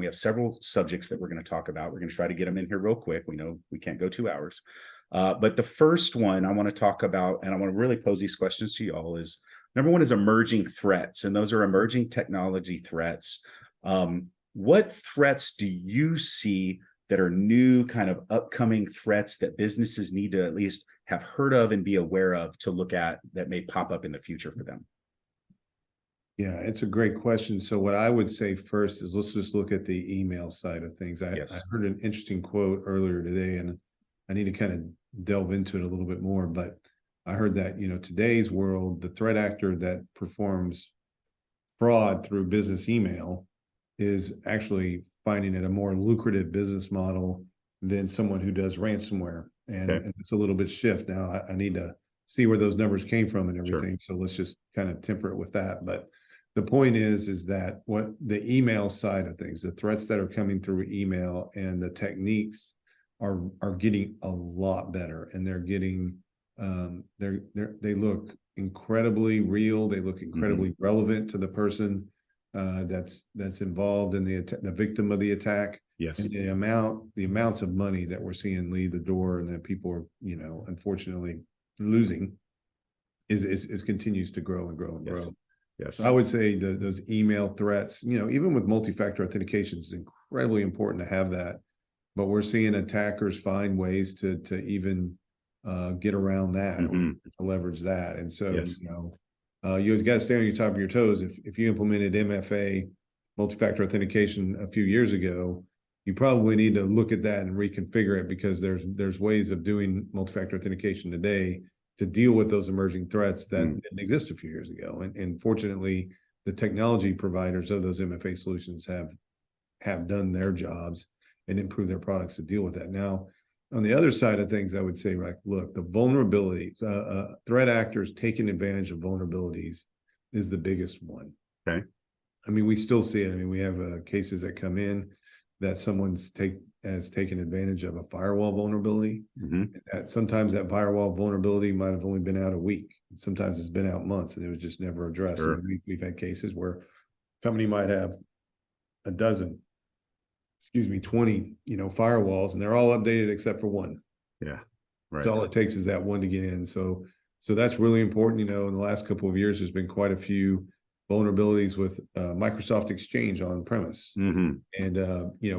We have several subjects that we're going to talk about. We're going to try to get them in here real quick. We know we can't go 2 hours. But the first one I want to talk about, and I want to really pose these questions to you all, is number one is emerging threats. And those are emerging technology threats. What threats do you see that are new kind of upcoming threats that businesses need to at least have heard of and be aware of to look at that may pop up in the future for them? Yeah, it's a great question. So what I would say first is let's just look at the email side of things. I heard an interesting quote earlier today, and I need to kind of delve into it a little bit more. But I heard that, today's world, the threat actor that performs fraud through business email is actually finding it a more lucrative business model than someone who does ransomware. And it's a little bit shift. Now I need to see where those numbers came from and everything. So let's just kind of temper it with that. But the point is that what the email side of things, the threats that are coming through email and the techniques are getting a lot better, and they're getting they look incredibly real. They look incredibly relevant to the person that's involved in the victim of the attack. Yes. And the amounts of money that we're seeing leave the door and that people are, unfortunately losing is continues to grow and grow and grow. Yes. So I would say those email threats, even with multi-factor authentication, is incredibly important to have that. But we're seeing attackers find ways to even get around that or to leverage that. And so, you always got to stay on your top of your toes. If you implemented MFA, multi-factor authentication, a few years ago, you probably need to look at that and reconfigure it, because there's ways of doing multi-factor authentication today to deal with those emerging threats that didn't exist a few years ago. And fortunately, the technology providers of those MFA solutions have done their jobs and improved their products to deal with that. Now, on the other side of things, I would say, like, look, the vulnerability, threat actors taking advantage of vulnerabilities is the biggest one. Okay. I mean, we still see it. I mean, we have cases that come in that someone's has taken advantage of a firewall vulnerability. That sometimes that firewall vulnerability might have only been out a week. Sometimes it's been out months, and it was just never addressed. I mean, we've had cases where a company might have 20, firewalls, and they're all updated except for one. Yeah. Right. So all it takes is that one to get in. So that's really important. In the last couple of years, there's been quite a few vulnerabilities with Microsoft Exchange on premise. And,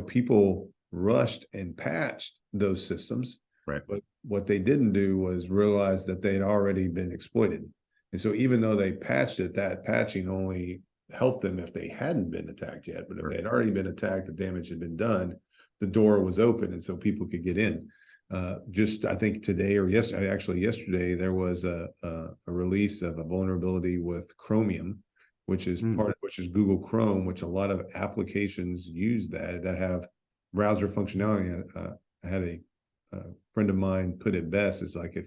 people rushed and patched those systems. Right. But what they didn't do was realize that they'd already been exploited. And so even though they patched it, that patching only helped them if they hadn't been attacked yet. But if they had already been attacked, the damage had been done, the door was open, and so people could get in. I think today or yesterday, there was a release of a vulnerability with Chromium, which is which is Google Chrome, which a lot of applications use that have browser functionality. I had a friend of mine put it best. It's like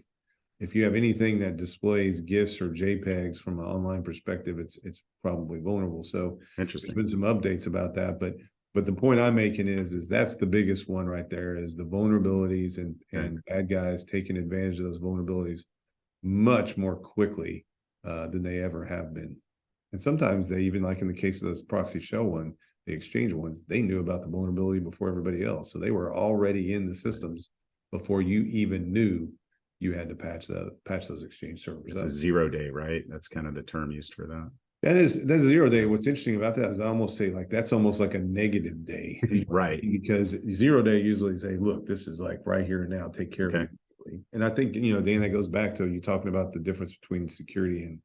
if you have anything that displays GIFs or JPEGs from an online perspective, it's probably vulnerable. So interesting. There's been some updates about that, but the point I'm making is that's the biggest one right there, is the vulnerabilities and bad guys taking advantage of those vulnerabilities much more quickly than they ever have been. And sometimes they even, like in the case of this proxy shell one, the Exchange ones, they knew about the vulnerability before everybody else. So they were already in the systems before you even knew you had to patch those Exchange servers. It's a 0 day, right? That's kind of the term used for that. That's 0 day. What's interesting about that is I almost say, like, that's almost like a negative day. Right. Because 0 day usually say, look, this is like right here and now, take care of it. And I think, Dan, that goes back to you talking about the difference between security and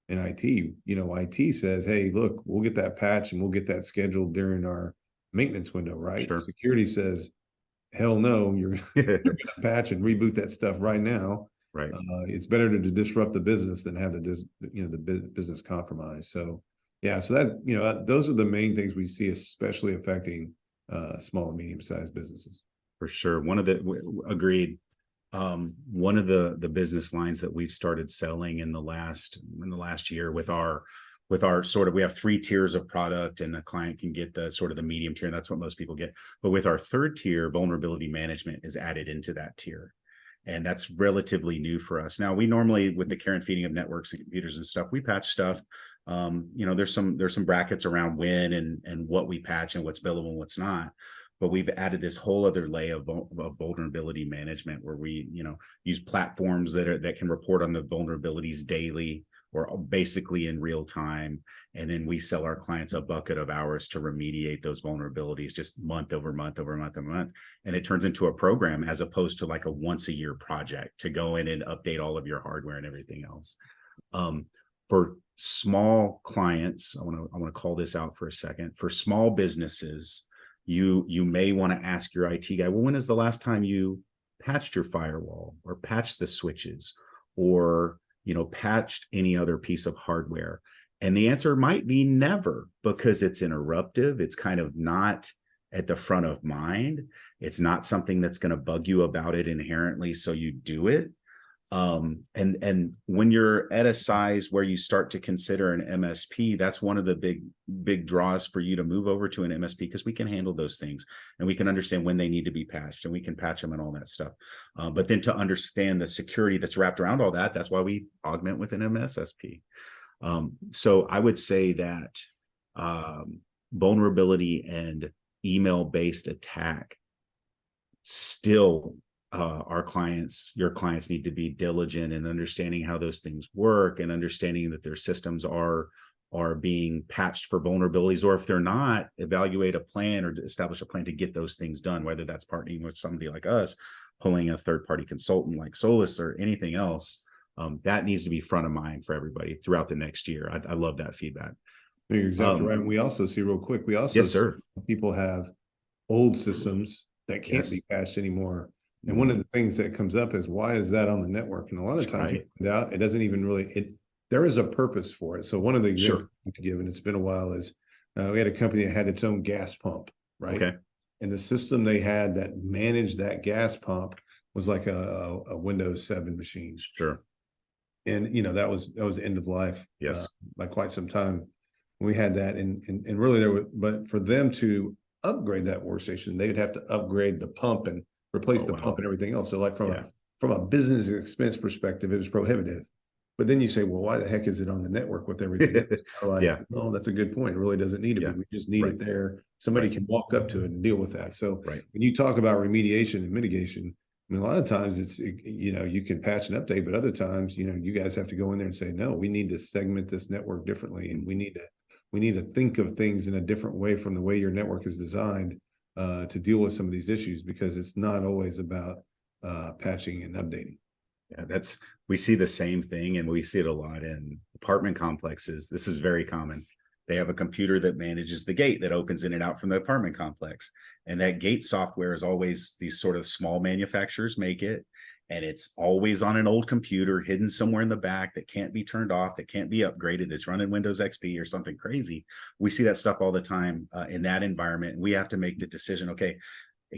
IT. IT says, hey, look, we'll get that patch and we'll get that scheduled during our maintenance window, right? Sure. Security says, hell no, you're going to patch and reboot that stuff right now. Right. It's better to disrupt the business than have the business compromised. So so that those are the main things we see, especially affecting small and medium-sized businesses. For sure. Agreed. One of the business lines that we've started selling in the last year with our we have 3 tiers of product, and the client can get the sort of the medium tier, and that's what most people get. But with our 3rd tier, vulnerability management is added into that tier. And that's relatively new for us. Now, we normally, with the care and feeding of networks and computers and stuff, we patch stuff there's some brackets around when and what we patch and what's billable and what's not. But we've added this whole other layer of vulnerability management where we, use platforms that can report on the vulnerabilities daily or basically in real time. And then we sell our clients a bucket of hours to remediate those vulnerabilities just month over month over month over month. And it turns into a program as opposed to like a once a year project to go in and update all of your hardware and everything else. For small clients, I want to call this out for a second. For small businesses, you may want to ask your IT guy, well, when is the last time you patched your firewall or patched the switches or, patched any other piece of hardware? And the answer might be never, because it's interruptive. It's kind of not at the front of mind. It's not something that's going to bug you about it inherently, so you do it. And when you're at a size where you start to consider an MSP, that's one of the big draws for you to move over to an MSP, because we can handle those things and we can understand when they need to be patched and we can patch them and all that stuff. But then to understand the security that's wrapped around all that, that's why we augment with an MSSP. So I would say that vulnerability and email-based attack still, your clients need to be diligent in understanding how those things work and understanding that their systems are being patched for vulnerabilities, or if they're not, evaluate a plan or establish a plan to get those things done, whether that's partnering with somebody like us, pulling a third-party consultant like Solis or anything else. That needs to be front of mind for everybody throughout the next year. I love that feedback. You're exactly right. And we also see real quick, Yes, sir. People have old systems that can't be patched anymore. And one of the things that comes up is, why is that on the network? And a lot of times you find out it doesn't even really, there is a purpose for it. So one of the examples to give, and it's been a while, is we had a company that had its own gas pump, right? Okay. And the system they had that managed that gas pump was like a Windows 7 machine. Sure. And that was the end of life. Yes. By quite some time. We had that, and really but for them to upgrade that workstation, they'd have to upgrade the pump and replace the pump and everything else. So like from a business expense perspective, it was prohibitive. But then you say, well, why the heck is it on the network with everything? Well, that's a good point. It really doesn't need to be. We just need it there. Somebody can walk up to it and deal with that. So when you talk about remediation and mitigation, I mean, a lot of times you can patch and update, but other times, you guys have to go in there and say, no, we need to segment this network differently. And we need to think of things in a different way from the way your network is designed to deal with some of these issues, because it's not always about patching and updating. Yeah, we see the same thing, and we see it a lot in apartment complexes. This is very common. They have a computer that manages the gate that opens in and out from the apartment complex. And that gate software is always, these sort of small manufacturers make it. And it's always on an old computer hidden somewhere in the back that can't be turned off, that can't be upgraded, that's running Windows XP or something crazy. We see that stuff all the time in that environment. And we have to make the decision, okay,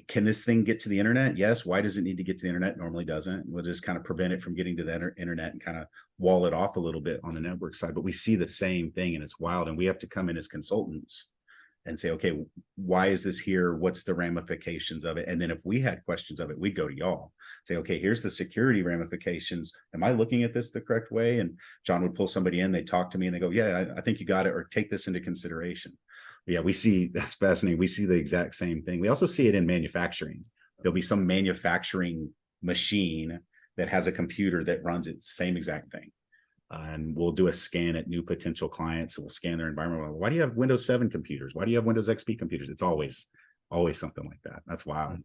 can this thing get to the internet? Yes. Why does it need to get to the internet? Normally doesn't. We'll just kind of prevent it from getting to the internet and kind of wall it off a little bit on the network side. But we see the same thing, and it's wild. And we have to come in as consultants and say, okay, why is this here? What's the ramifications of it? And then if we had questions of it, we'd go to y'all, say, okay, here's the security ramifications. Am I looking at this the correct way? And John would pull somebody in, they talk to me and they go, yeah, I think you got it, or take this into consideration. Yeah, that's fascinating. We see the exact same thing. We also see it in manufacturing. There'll be some manufacturing machine that has a computer that runs it, the same exact thing. And we'll do a scan at new potential clients. We'll scan their environment. Why do you have Windows 7 computers? Why do you have Windows XP computers? It's always something like that. That's wild.